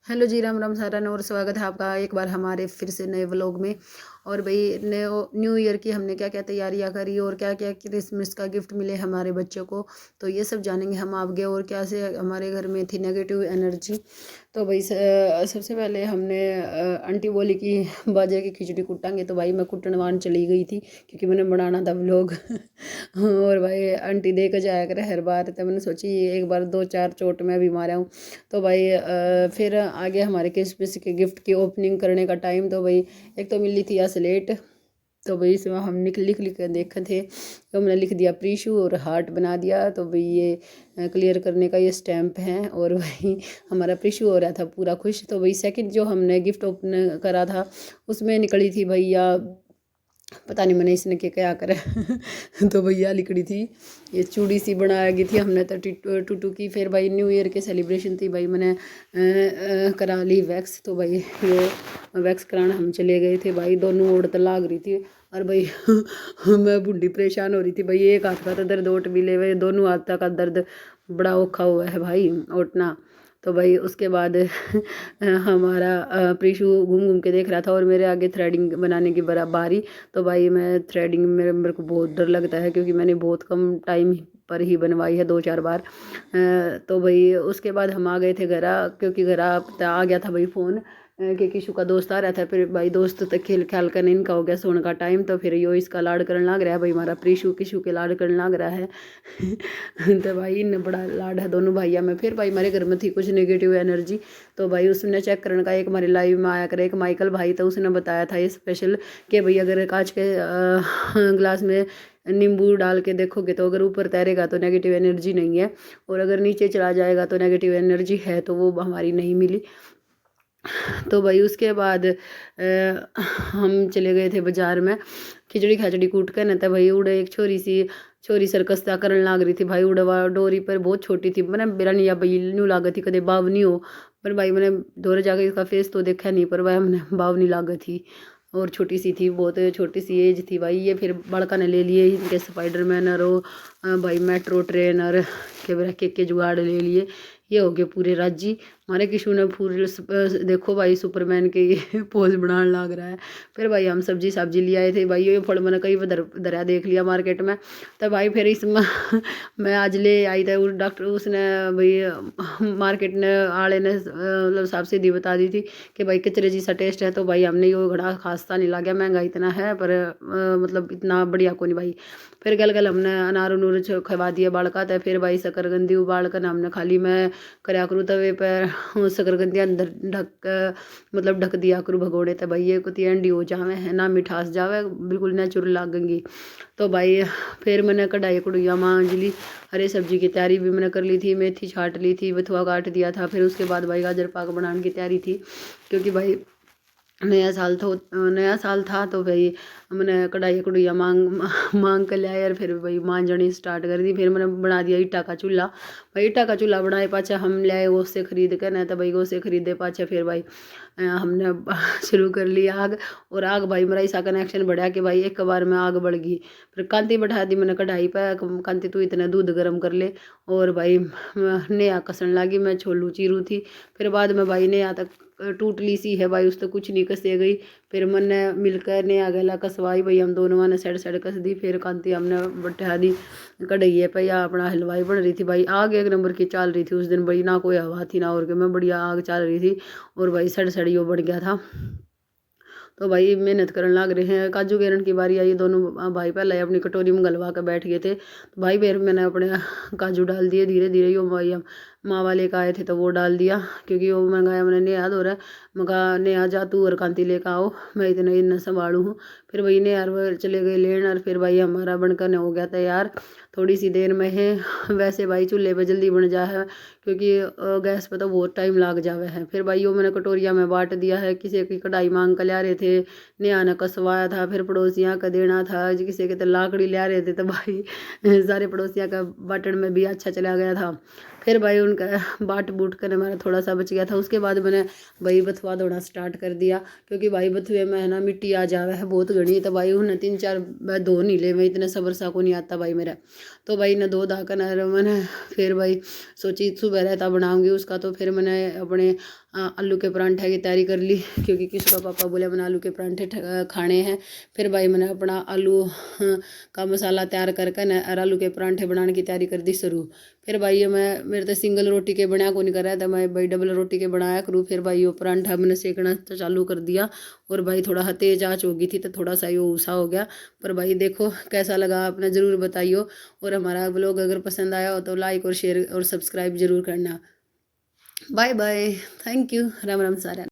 Hello जी, राम राम सारा और स्वागत है आपका एक बार हमारे फिर से नए व्लॉग में। और भाई नए न्यू ईयर की हमने क्या क्या तैयारियां करी और क्या क्या क्रिसमस का गिफ्ट मिले हमारे बच्चों को, तो ये सब जानेंगे हम आपके। और क्या से हमारे घर में थी नेगेटिव एनर्जी। तो भाई सबसे पहले हमने आंटी बोली कि बाजे की खिचड़ी कुटांगे, तो भाई मैं कुटनवान चली गई थी क्योंकि मैंने बनाना था व्लॉग। और भाई आंटी दे कर जाया करे हर बार, तो मैंने सोची एक बार दो चार चोट मैं भी मारा हूँ। तो भाई फिर आगे हमारे क्रिसमस के गिफ्ट की ओपनिंग करने का टाइम, तो भाई एक तो मिली थी या स्लेट। तो भाई इसमें हम लिख लिख कर देखे थे, तो हमने लिख दिया प्रीशू और हार्ट बना दिया। तो भाई ये क्लियर करने का ये स्टैम्प है। और भाई हमारा प्रीशू हो रहा था पूरा खुश। तो भाई सेकंड जो हमने गिफ्ट ओपन करा था उसमें निकली थी भैया, पता नहीं मैंने इसने क्या करा। तो भैया लिखड़ी थी, ये चूड़ी सी बनाया गई थी हमने तो टूटू की। फिर भाई न्यू ईयर के सेलिब्रेशन थी, भाई मैंने करा ली वैक्स। तो भाई ये वैक्स कराना हम चले गए थे भाई, दोनों ओर तो लाग रही थी। और भाई मैं बूढ़ी परेशान हो रही थी भाई, एक हाथ का तो दर्द ओट भी ले हुए, दोनों हाथ का दर्द बड़ा औखा हुआ है भाई ओटना। तो भाई उसके बाद हमारा प्रीशु घूम घूम के देख रहा था और मेरे आगे थ्रेडिंग बनाने की बारी। तो भाई मैं थ्रेडिंग मेरे को बहुत डर लगता है क्योंकि मैंने बहुत कम टाइम पर ही बनवाई है, दो चार बार। तो भाई उसके बाद हम आ गए थे घर, क्योंकि घर आ गया था भाई फ़ोन कि किशु का दोस्त आ रहा था। फिर भाई दोस्त तक खेल ख्याल करने इनका हो गया सोने का टाइम, तो फिर यो इसका लाड करने लग रहा है भाई, हमारा प्रीशु किशु के लाड करने लग रहा है। तो भाई इन बड़ा लाड है दोनों भैया में। फिर भाई हमारे घर में थी कुछ नेगेटिव एनर्जी, तो भाई उसने चेक करने का, एक हमारे लाइव में आया करे एक माइकल भाई, तो उसने बताया था ये स्पेशल कि भाई अगर कांच के ग्लास में नींबू डाल के देखोगे तो अगर ऊपर तैरेगा तो नेगेटिव एनर्जी नहीं है, और अगर नीचे चला जाएगा तो नेगेटिव एनर्जी है। तो वो हमारी नहीं मिली। तो भाई उसके बाद हम चले गए थे बाजार में खिचड़ी खाचड़ी कूट कर न। तो भाई उड़े एक छोरी सर्कस ता करन लाग रही थी भाई, उड़वा डोरी पर बहुत छोटी थी, मैंने बेरा नहीं या भाई न्यू लागत थी कदे बावनी हो। पर भाई मैंने दौरे जाके इसका फेस तो देखा नहीं, पर वह मैंने बावनी लागत थी और छोटी सी थी, बहुत छोटी सी एज थी भाई। ये फिर बड़का ने ले लिए इनके स्पाइडरमैन और भाई मेट्रो ट्रेन और के जुगाड़ ले लिए। ये हो गए पूरे राजी। हमारे किशु ने पूरे देखो भाई सुपरमैन के ये पोज बनाने लग रहा है। फिर भाई हम सब्जी ले आए थे भाई, ये फल मैंने कई दरिया देख लिया मार्केट में। तो भाई फिर इसमें मैं आज ले आई था, उस डॉक्टर उसने भाई मार्केट ने आड़े ने मतलब साफ सीधी बता दी थी कि भाई कचरे जैसा टेस्ट है। तो भाई हमने यो घड़ा खास्ता नहीं लगा, महंगा इतना है पर मतलब इतना बढ़िया को नहीं भाई। फिर गल गल हमने अनार उनूर खवा दिया बाड़का। तो फिर भाई शकरगंदी उबाल कर हमने खाली मैं करया करूँ तवे पर शकरगंदी अंदर मतलब ढक दिया करूँ भगोड़े। तो भाई ये कुछ एंडी हो जावे है ना, मिठास जावे बिल्कुल नेचुरल लागेंगी। तो भाई फिर मैंने कढ़ाई कढ़ुइया मांज ली, हरी सब्जी की तैयारी भी मैंने कर ली थी, मेथी छाट ली थी, बथुआ काट दिया था। फिर उसके बाद भाई गाजर पाक बनाने की तैयारी थी, क्योंकि भाई नया साल था। तो भाई मैंने कढ़ाई कढ़ुइया मांग कर लिया यार, फिर भाई मांजनी स्टार्ट कर दी। फिर मैंने बना दिया ईटा का चूल्हा। भाई ईटा का चूल्हा बनाए पाछा हम ले आए गोश्त से खरीद कर ना। तो भाई गोश्त से खरीदे पाछा फिर भाई हमने शुरू कर ली आग। और आग भाई मेरा ऐसा कनेक्शन बढ़ा कि भाई एक बार में आग बढ़ गई। फिर कांति बैठा दी मैंने कढ़ाई पर, कांति तू इतना दूध गर्म कर ले। और भाई नया कसन लगी, मैं छोलू चीरू थी। फिर बाद में भाई नया तक टूटली सी है भाई, उस तो कुछ नहीं कसे गई। फिर मैंने मिलकर ने गला कसवाई भाई, हम दोनों ने सड़ सड़ कस दी। फिर कांति हमने बैठा दी कढ़ैये पे, या अपना हलवाई बन रही थी भाई। आग एक नंबर की चाल रही थी उस दिन भाई, ना कोई हवा थी ना और के, मैं बढ़िया आग चल रही थी। और भाई सड़ सड़ियो बढ़ गया था। तो भाई मेहनत करने लग रहे हैं। काजू केरन की बारी आई, दोनों भाई पहले अपनी कटोरी में गलवा कर बैठ गए थे। तो भाई फिर मैंने अपने काजू डाल दिए धीरे धीरे। यो भाई माँ वाले का आए थे तो वो डाल दिया, क्योंकि वो मंगाया मैंने ने याद हो रहा है। मैं कहा ने आ जा तू और कांति लेकर आओ, मैं इतना इतना संभालू हूँ। फिर भाई ने यार वो चले गए लेन, और फिर भाई हमारा बनकर हो गया तैयार थोड़ी सी देर में है। वैसे भाई चूल्हे पे जल्दी बन जा है, क्योंकि गैस पे तो बहुत टाइम लग जावे है। फिर भाई वो मैंने कटोरिया में बांट दिया है, किसी की कढ़ाई मांग कर ला रहे थे, नेहा ने कसवाया था, फिर पड़ोसियाँ का देना था, किसी के तो लाकड़ी ला रहे थे। तो भाई सारे पड़ोसियाँ का बाटन में भी अच्छा चला गया था। फिर भाई उनका बाट बूट कर हमारा थोड़ा सा बच गया था। उसके बाद मैंने भाई बथुआ धोना स्टार्ट कर दिया, क्योंकि भाई बथुए में है ना मिट्टी आ जावे है बहुत घनी। तो भाई उन्हें 3-4 धो नहीं ले, मैं इतने सबर सा को नहीं आता भाई मेरा। तो भाई ने धो धा कर मैंने फिर भाई सोची सुबह रहता बनाऊंगी उसका। तो फिर मैंने अपने आलू के परांठे की तैयारी कर ली, क्योंकि किसी का पापा बोले मैंने आलू के परांठे खाने हैं। फिर भाई मैंने अपना आलू का मसाला तैयार करके न और आलू के परांठे बनाने की तैयारी कर दी शुरू। फिर भाई ये मैं मेरे तो सिंगल रोटी के बनाया को नहीं कर रहा था, मैं भाई डबल रोटी के बनाया करूँ। फिर भाई वो परांठा मैंने सेकना तो चालू कर दिया, और भाई थोड़ा तेज आँच हो गई थी तो थोड़ा सा ये ऊसा हो गया। पर भाई देखो कैसा लगा आपने ज़रूर बताइयो, और हमारा ब्लॉग अगर पसंद आया हो तो लाइक और शेयर और सब्सक्राइब जरूर करना। Bye bye, thank you, Ram Ram सारा।